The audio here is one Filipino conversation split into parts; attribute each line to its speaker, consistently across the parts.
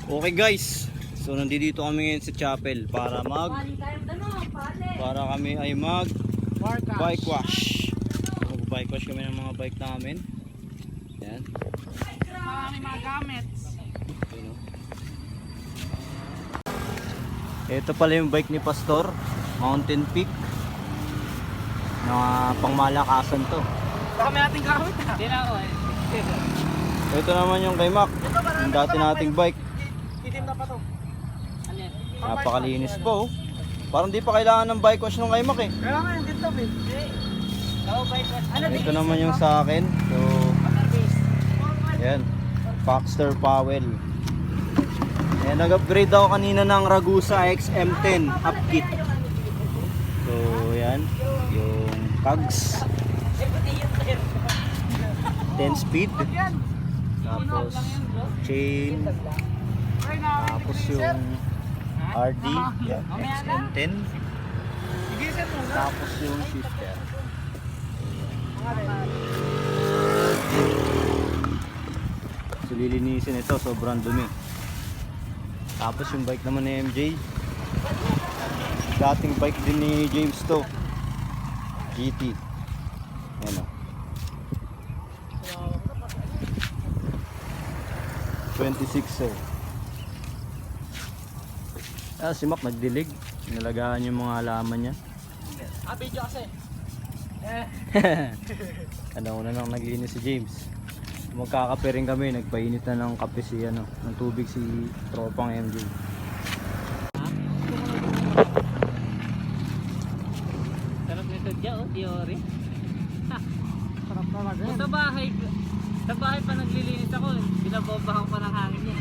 Speaker 1: Okay guys, so nandito kami ngayon sa chapel para kami ay mag bike wash. Mag bike wash kami ng mga bike namin. Yan.
Speaker 2: Marami mga gamit.
Speaker 1: Ito pala yung bike ni Pastor, Mountain Peak. Na pangmalakasan to.
Speaker 2: Dami nating gamit ha. Hindi na ako eh.
Speaker 1: Ito naman yung kay Mac, yung dati nating bike.
Speaker 2: Itim na pa to. Ano yan?
Speaker 1: Napakalinis po. Parang di pa kailangan ng bike wash nung kay Mac eh.
Speaker 2: Kaya nga yung gitap eh. Oo, bike wash. Ano
Speaker 1: Ito naman yung sa akin. So, yan. Baxter Powell. Ayan, nag-upgrade ako kanina ng Ragusa XM10 upkit. So, yan. Yung cogs. 10 speed. Tapos, chain. Tapos yung RD. Yan, XM10. Tapos yung shifter. So, lilinisin ito. Sobrang dumi. Tapos yung bike naman ni MJ, dating bike din ni James to, GT. Ayan o, 26 eh. Si Mac nagdilig, nilagahan yung mga halaman niya.
Speaker 2: Video kasi.
Speaker 1: Ano na lang naglinis si James. Magkakape rin kami, nagpainit na ng kape si ano, ng tubig si tropang MJ.
Speaker 2: Sarap nito dyan oh, Diori.
Speaker 3: Sarap talaga yan.
Speaker 2: Sa bahay pa naglilinis ako, binabobahan ko ng hangin niya.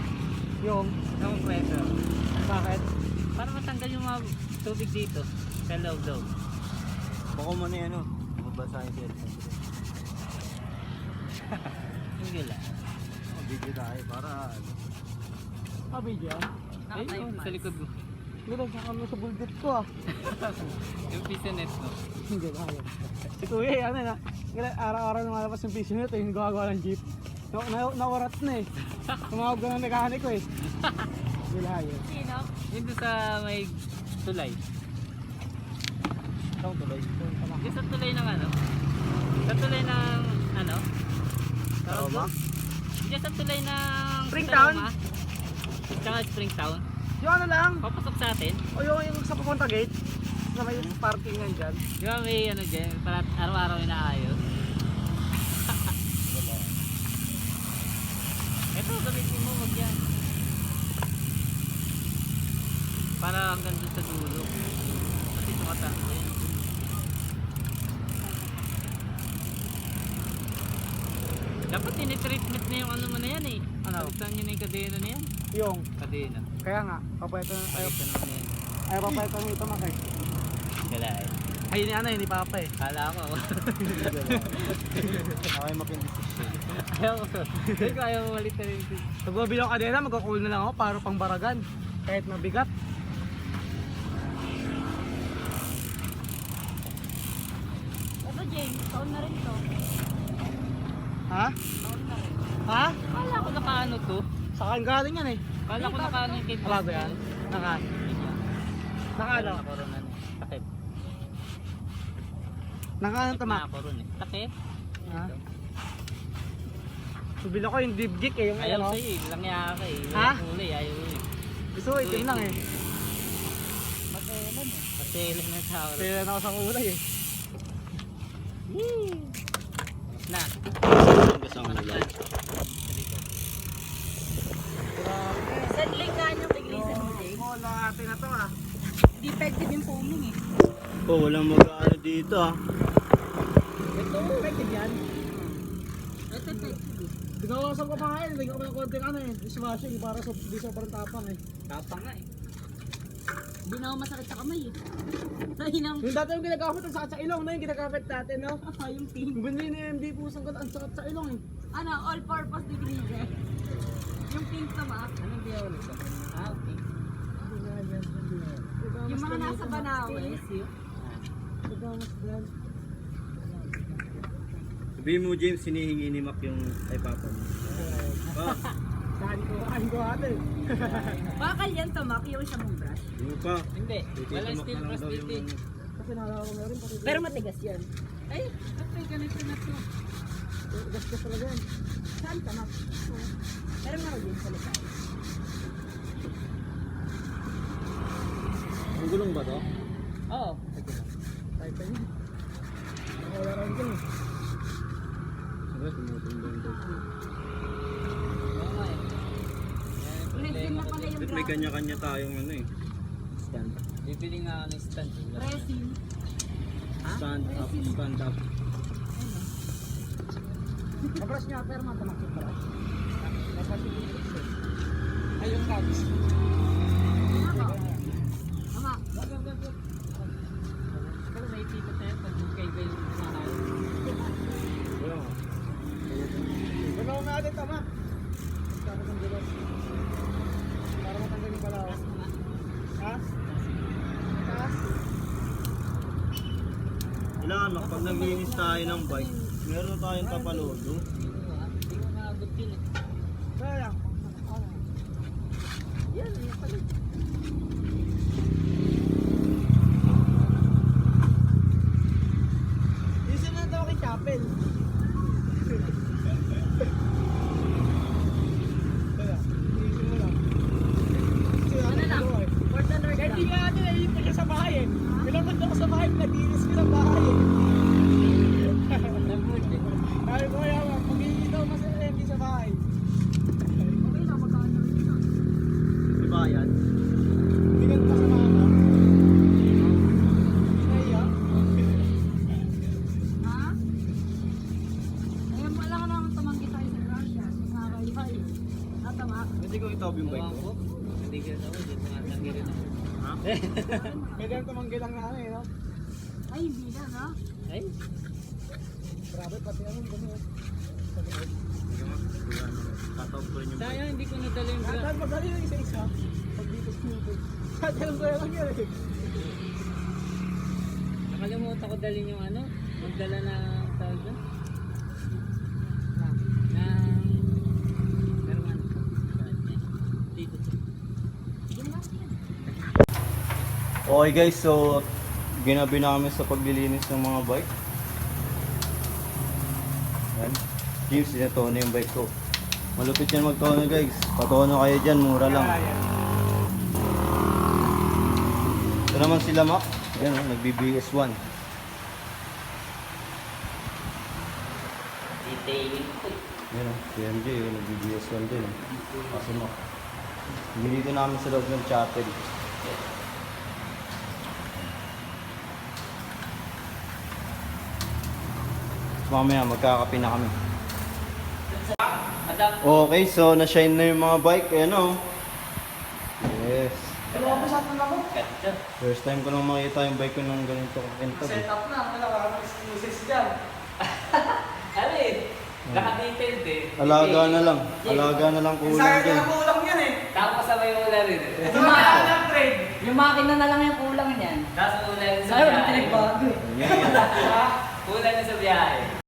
Speaker 3: Yung,
Speaker 2: Yung pressure.
Speaker 3: bakit?
Speaker 2: Para matanggal yung mga tubig dito sa loob.
Speaker 1: Baka mo na ano, mabasa yung cellphone.
Speaker 2: Hindi lang.
Speaker 1: Video tayo para ano.
Speaker 3: Video yan?
Speaker 2: Ayun, sa likod mo.
Speaker 3: Hindi lang saka mo sa bulldit ko ah.
Speaker 2: Yung pisonet mo.
Speaker 3: Hindi na yan. Si Kuya, ano na. Araw-araw lumalabas yung pisonet eh, yung gagawa ng jeep. Naurat na eh. Tumawag ko ng mekanik ko eh. Hindi na yan.
Speaker 2: Sino? Yung doon sa may tulay.
Speaker 1: Saan tuloy?
Speaker 2: Yung sa tulay ng ano? Sa tulay ng ano?
Speaker 1: Taroma?
Speaker 2: Diyan sa tulay ng
Speaker 3: Springtown?
Speaker 2: Taroma. Tsaka Springtown.
Speaker 3: Yung ano lang,
Speaker 2: Papasok sa atin.
Speaker 3: o yung sa pupunta gate, sa may parking nga dyan.
Speaker 2: Di ba may ano dyan? Para araw-araw inaayos. Ito, gamitin mo wag yan. Para hanggang dun sa dulo. Kasi tumatangko yan. Dapat tinitreatment na yung ano mo na yan eh.
Speaker 3: Ano?
Speaker 2: Saan yun na yung kadena na yan?
Speaker 3: Yung,
Speaker 2: Kadena.
Speaker 3: kaya nga, papayatan,
Speaker 2: Ayos na naman yan.
Speaker 3: ay papayatan mo ito makay.
Speaker 2: Kala eh.
Speaker 3: Ay, ni ano, hindi papa eh.
Speaker 2: Kala ko.
Speaker 1: Okay, mapindesisyon.
Speaker 2: Ayaw ko. Hindi ko ayaw malit na rin.
Speaker 3: Pag mabilang kadena, magkakul na lang ako para pang baragan. Kahit mabigat.
Speaker 4: Ito James, taon na rin to.
Speaker 3: Ha?
Speaker 4: Taon na rin.
Speaker 3: Ha?
Speaker 2: Kala ko nakaano to.
Speaker 3: Saan galing yan eh?
Speaker 2: Kala ko nakaano yung kay
Speaker 3: Wala ba yan? Naka ano?
Speaker 2: Nakaroon ano. Takip.
Speaker 3: Naka ano tamak?
Speaker 2: Nakaroon eh. Takip.
Speaker 3: Ha? Subila ko yung deep geek eh. Yung
Speaker 2: Ayaw
Speaker 3: ano.
Speaker 2: sa'yo eh. Langya ka eh.
Speaker 3: Ha?
Speaker 2: Walang kulay. Ayaw eh.
Speaker 3: Gusto ko itim lang eh.
Speaker 4: Matelan eh.
Speaker 2: Kasi ilan na tao.
Speaker 3: Kaya na ako sa kulay eh.
Speaker 2: Na.
Speaker 1: Kasama nila.
Speaker 4: Sadling nga nyo tiglisan mo James.
Speaker 3: Oo, natin na to ah.
Speaker 4: Di effective yung foaming eh.
Speaker 1: Oh, walang mag-ano dito ah.
Speaker 3: Ito, effective yan.
Speaker 4: Ito effective.
Speaker 3: Binawasan ko pa nga yun. Bigyan ko ng konting ano eh. Dishwashing para di sobrang tapang eh.
Speaker 2: Tapang nga eh.
Speaker 4: Hindi na ako masakit sa kamay eh. Sabi ng
Speaker 3: Yung dati yung ginagamit ang sakit sa ilong na yung ginagamit natin no?
Speaker 4: yung pink.
Speaker 3: Yung binili ni MD pusang ang sakit sa ilong eh.
Speaker 4: Ano, all-purpose degreaser. Yung pink to ma.
Speaker 2: Anong di ako nito? Ah, okay.
Speaker 4: Yung mga nasa Banawe.
Speaker 1: Sabihin mo James, hinihingi ni Mac yung kay Papa mo. Ah,
Speaker 3: Saan ko Kukain ko ate.
Speaker 4: Bakal yan, tamak, yung siya mong brush.
Speaker 1: Hindi pa.
Speaker 2: Hindi. Walang steel brush dito. eh.
Speaker 3: Kasi naalala ko meron pati.
Speaker 4: Pero matigas yan.
Speaker 2: Ay, okay, ganito na to.
Speaker 3: Gasgas talaga yan.
Speaker 4: Saan tamak? Pero meron din sa likod.
Speaker 1: Ang gulong ba to?
Speaker 2: Oo.
Speaker 3: Type pa yun. Wala rin ko eh.
Speaker 1: Sabi, tumutundong daw.
Speaker 2: Oo nga eh. Yan,
Speaker 4: Resin
Speaker 2: problema
Speaker 4: na
Speaker 2: ko
Speaker 4: pala
Speaker 2: dito.
Speaker 4: yung
Speaker 1: May
Speaker 4: bracket.
Speaker 1: kanya-kanya tayong ano eh. Stand.
Speaker 2: Bibili nga ako ng stand.
Speaker 4: Resin.
Speaker 1: Stand up, stand up.
Speaker 3: Mabrush niya pero matamak yung brush. Mabrush yung brush eh. Ay yung cabs.
Speaker 4: Tamak.
Speaker 2: Pero may tito tayo pag kay Bel mahal.
Speaker 1: Wala nga.
Speaker 3: Galaw natin tamak. Tapos ang galaw. Para matanggal yung balaw. Ha? Taas?
Speaker 1: Kailangan pag naglinis tayo ng bike, meron tayong kapalodo.
Speaker 2: Hindi ko maabot yun eh.
Speaker 3: Kaya.
Speaker 4: Yan, yan pala.
Speaker 3: Isa na daw kay Chapel. Kaya, iisip mo lang. Kasi
Speaker 4: Ano lang?
Speaker 3: dalawa eh.
Speaker 4: For the Lord
Speaker 3: Kahit
Speaker 4: lang.
Speaker 3: di nga ano, naiipon niya sa bahay eh. Pinapad ako sa bahay, nag-iinis ko ng bahay eh.
Speaker 2: Nabot eh.
Speaker 3: Sabi ko kaya, mag-iinis daw kasi empty sa bahay.
Speaker 4: Okay lang, magkano rin yun.
Speaker 1: Di ba yan?
Speaker 3: Hindi ka pa sa mama. Kaya,
Speaker 4: Ha? Ayun, wala ka naman tumanggi tayo sa Russia. Nakakaibay. Tamak.
Speaker 1: Pwede ko itabi yung bike
Speaker 2: Ewan
Speaker 1: ko.
Speaker 2: ko. Hindi ka daw. Dito nga lang rin ako.
Speaker 1: Ha?
Speaker 3: pwede ang tumanggi lang na ano eh, no?
Speaker 4: Ay, hindi na, no?
Speaker 2: Ay,
Speaker 3: Grabe, pati ano, dami oh.
Speaker 1: Sige nga. Tatawag ko rin yung bike.
Speaker 2: sayang hindi ko nadala yung bra.
Speaker 3: Saan madali yung isa-isa? Pag dito snoopy. Saan ko lang yan eh.
Speaker 2: Nakalimutan ko dalhin yung ano. Magdala ng tawag doon. Ng... Pero ano? Dito.
Speaker 4: Yun lang yan.
Speaker 1: Okay guys, so ginabi namin sa paglilinis ng mga bike. Yan. James, sinatono yung bike ko. Malupit yan magtono guys. Patono kayo dyan, mura lang. Ito naman sila Mac. Yan oh, nagbi-BS1.
Speaker 2: Detailing ko.
Speaker 1: Yan oh, si MJ oh, nagbi-BS1 din. Kasi Mac. Binito namin sa loob ng chapel. Mamaya magkakape na kami.
Speaker 2: Madam.
Speaker 1: Okay, so na-shine na yung mga bike. Ayan o. Yes.
Speaker 2: Ganda.
Speaker 1: First time ko lang makita yung bike ko ng ganito kakintab.
Speaker 3: Set up na, wala ka excuses dyan.
Speaker 2: Ano eh? Naka-detailed eh.
Speaker 1: Alaga na lang. Alaga na lang kulang
Speaker 3: Sayang
Speaker 1: dyan.
Speaker 3: na kulang yan eh.
Speaker 2: Tapos kasabay yung ula rin eh.
Speaker 3: Ito na ng trade.
Speaker 4: Yung makina na lang yung kulang niyan.
Speaker 2: Tapos ula rin sa
Speaker 4: Sabi,
Speaker 2: biyahe.
Speaker 4: pinagbago eh.
Speaker 1: Yan, yan.
Speaker 2: Ula rin sa biyahe.